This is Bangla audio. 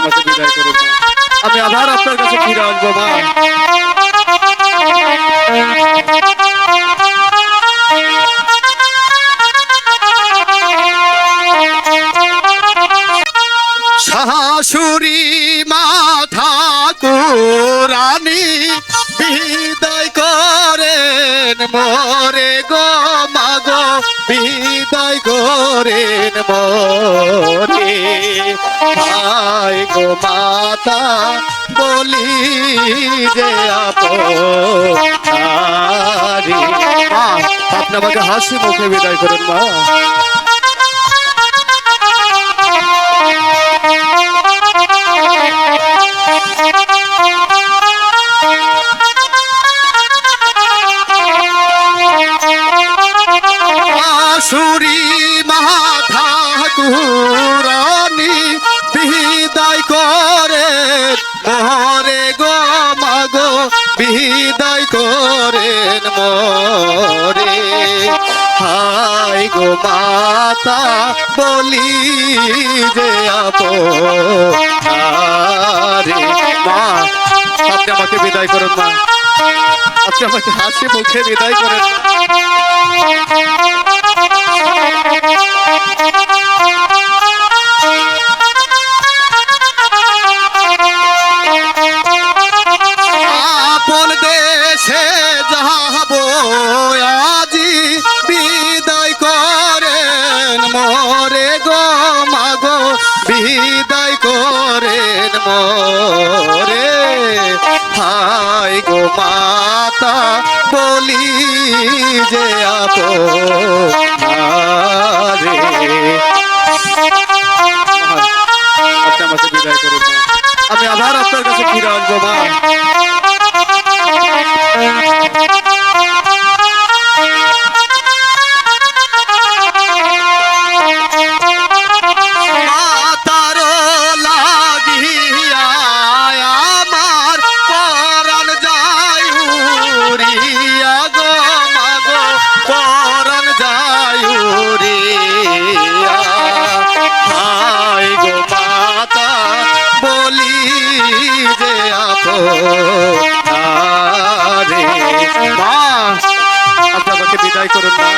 আমাকে বিদায় করুন মা। আমি আবার আপনার কাছে ফিরে আসবো মা। শাশুড়ি মাথা কুরানি বিদায় করেন মোরে গো মাগো, বিদায় করেন মোরে। হায় গো মাতা বলি যে আপনারি। মা, আপনি আমাকে হাসি মুখে বিদায় করুন মা। শাশুড়ি মাথা কুরানি বিদায় করেন মোরে গো মাগো, বিদায় করেন মোরে। হায় গো মাতা বলি যে আপনারি। মা, আপনি আমাকে বিদায় করুন মা। আপনি আমাকে হাসি মুখে বিদায় করেন। আপন দেশে যাব আজি বিদায় করেন মোরে গো মাগো, বিদায় করেন মোরে। হায় গো মাতা বলি যে আপনারি। আপনি আমাকে বিদায় করুন মা। আমি আবার আপনার কাছে ফিরে আসবো মা। মাতার লাগিয়া আমার পরাণ যায় উড়িয়া গো মাগো, পরাণ যায় উড়িয়া। হায় গো মাতা বলি যে আপনারি। মা, আপনি আমাকে বিদায় করুন মা।